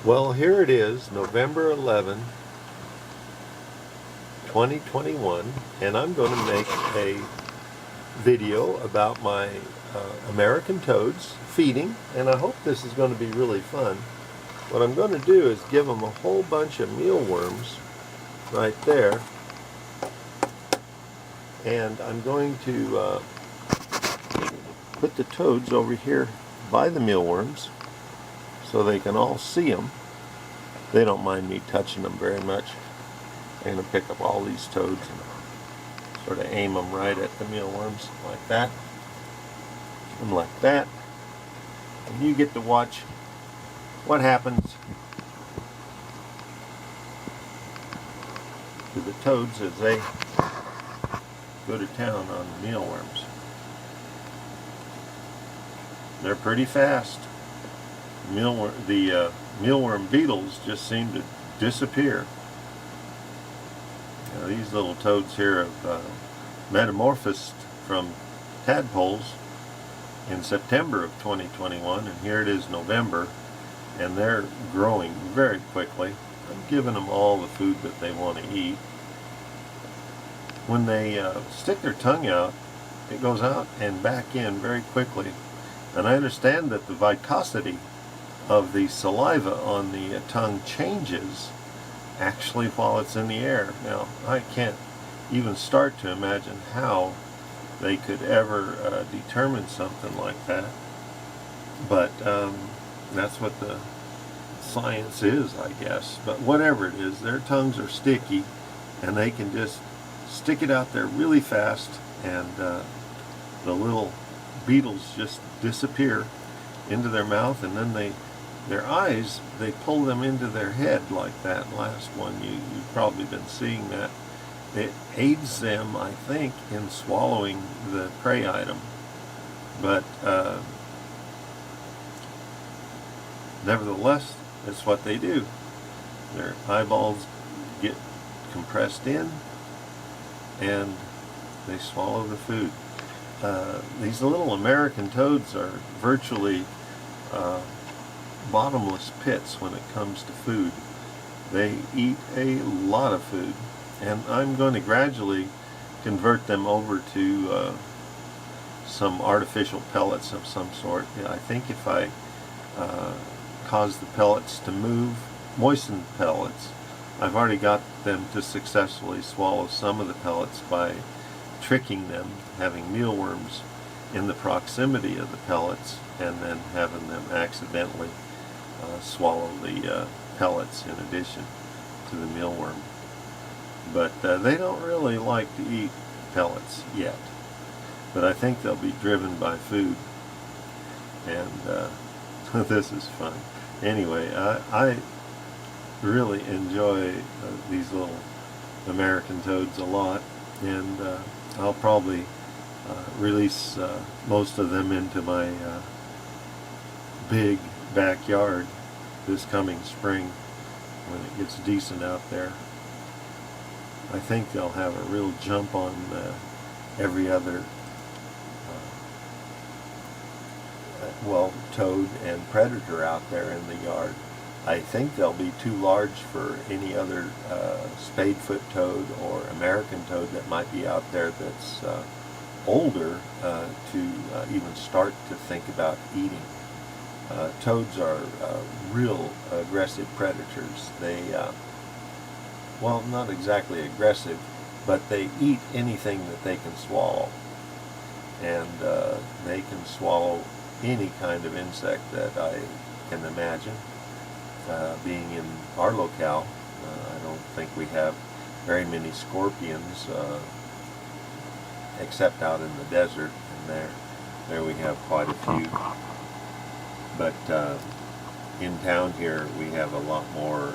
Well, here it is, November 11, 2021, and I'm going to make a video about my American toads feeding, and I hope this is going to be really fun. What I'm going to do is give them a whole bunch of mealworms right there, and I'm going to put the toads over here by the mealworms so they can all see them. They don't mind me touching them very much. I'm going to pick up all these toads and sort of aim them right at the mealworms like that and like that. And you get to watch what happens to the toads as they go to town on the mealworms. They're pretty fast. The mealworm beetles just seem to disappear. Now, these little toads here have metamorphosed from tadpoles in September of 2021, and here it is November, and they're growing very quickly. I'm giving them all the food that they want to eat. When they stick their tongue out, it goes out and back in very quickly. And I understand that the viscosity of the saliva on the tongue changes actually while it's in the air. Now, I can't even start to imagine how they could ever determine something like that. But that's what the science is, I guess. But whatever it is, their tongues are sticky, and they can just stick it out there really fast, and the little beetles just disappear into their mouth, and then their eyes, they pull them into their head like that last one. You've probably been seeing that. It aids them, I think, in swallowing the prey item. But nevertheless, that's what they do. Their eyeballs get compressed in, and they swallow the food. These little American toads are virtually bottomless pits when it comes to food. They eat a lot of food, and I'm going to gradually convert them over to some artificial pellets of some sort. I think if I cause the pellets to move, moistened pellets, I've already got them to successfully swallow some of the pellets by tricking them, having mealworms in the proximity of the pellets, and then having them accidentally swallow the pellets in addition to the mealworm. But they don't really like to eat pellets yet. But I think they'll be driven by food, and this is fun. Anyway, I really enjoy these little American toads a lot, and I'll probably release most of them into my big backyard this coming spring when it gets decent out there. I think they'll have a real jump on every other toad and predator out there in the yard. I think they'll be too large for any other spadefoot toad or American toad that might be out there that's older to even start to think about eating. Toads are real aggressive predators. They, well, not exactly aggressive, but they eat anything that they can swallow. And they can swallow any kind of insect that I can imagine. Being in our locale, I don't think we have very many scorpions, except out in the desert, and there we have quite a few. But in town here we have a lot more,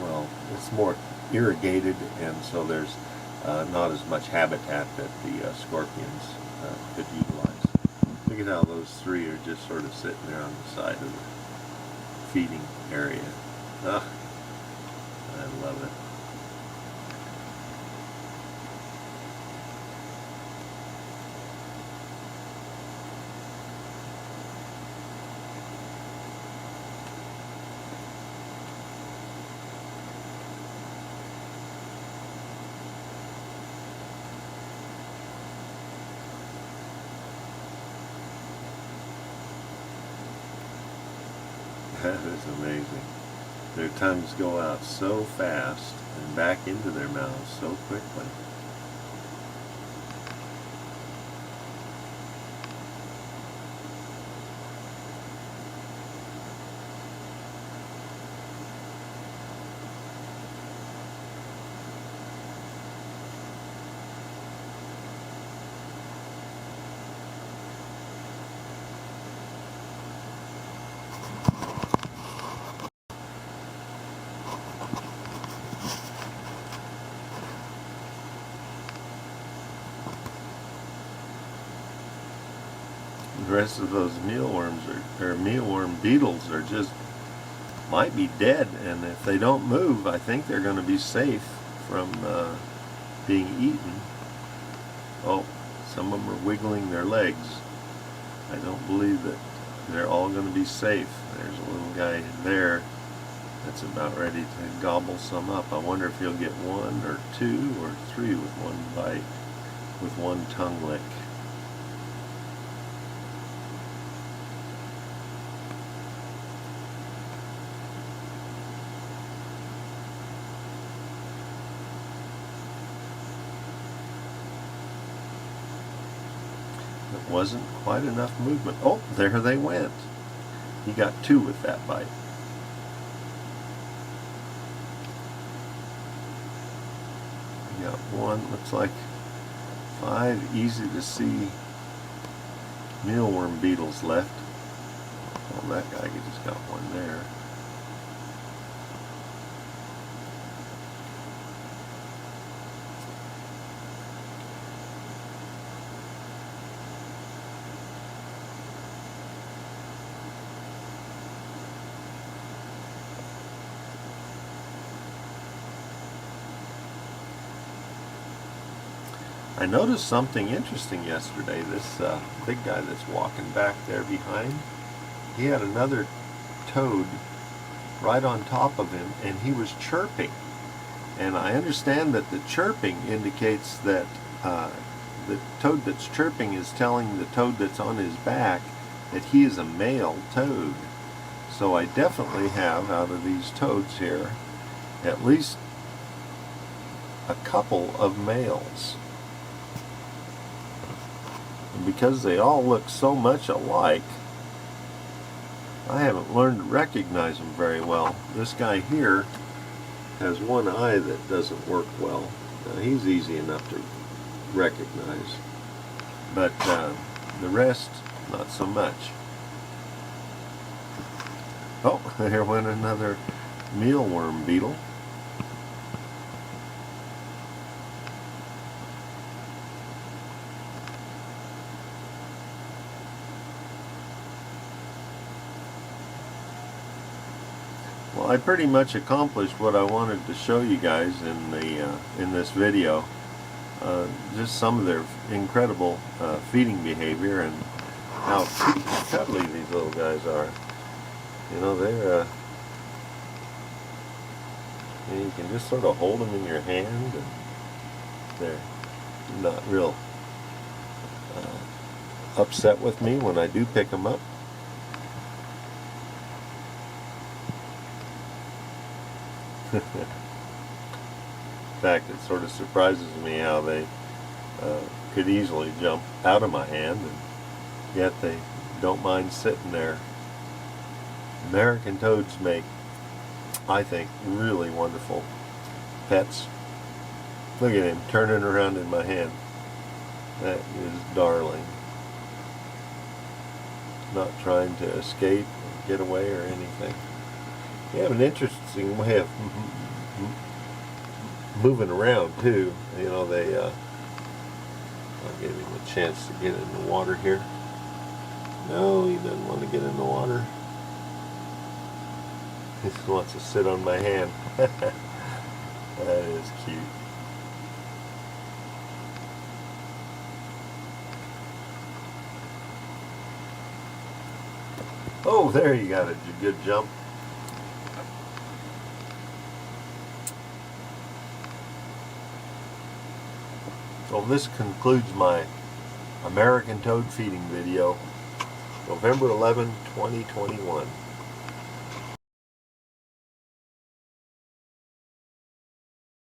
well, it's more irrigated, and so there's not as much habitat that the scorpions could utilize. Look at how those three are just sort of sitting there on the side of the feeding area. Ah, I love it. That is amazing. Their tongues go out so fast and back into their mouths so quickly. The rest of those mealworms or mealworm beetles are just might be dead, and if they don't move, I think they're going to be safe from being eaten. Oh, some of them are wiggling their legs. I don't believe that they're all going to be safe. There's a little guy there that's about ready to gobble some up. I wonder if he'll get one or two or three with one bite, with one tongue lick. It wasn't quite enough movement. Oh, there they went. He got two with that bite. He got one, looks like 5 easy to see mealworm beetles left. Oh, that guy just got one there. I noticed something interesting yesterday. This big guy that's walking back there behind, he had another toad right on top of him, and he was chirping. And I understand that the chirping indicates that the toad that's chirping is telling the toad that's on his back that he is a male toad. So I definitely have, out of these toads here, at least a couple of males. And because they all look so much alike, I haven't learned to recognize them very well. This guy here has one eye that doesn't work well. Now, he's easy enough to recognize, but the rest, not so much. Oh, there went another mealworm beetle. Well, I pretty much accomplished what I wanted to show you guys in this video. Just some of their incredible feeding behavior and how cute and cuddly these little guys are. You know, they're you can just sort of hold them in your hand, and they're not real upset with me when I do pick them up. In fact, it sort of surprises me how they could easily jump out of my hand, and yet they don't mind sitting there. American toads make, I think, really wonderful pets. Look at him turning around in my hand. That is darling. Not trying to escape or get away or anything. They have an interesting way of moving around too. You know, I'll give him a chance to get in the water here. No, he doesn't want to get in the water. He just wants to sit on my hand. That is cute. Oh, there you got a good jump. So this concludes my American toad feeding video, November 11, 2021.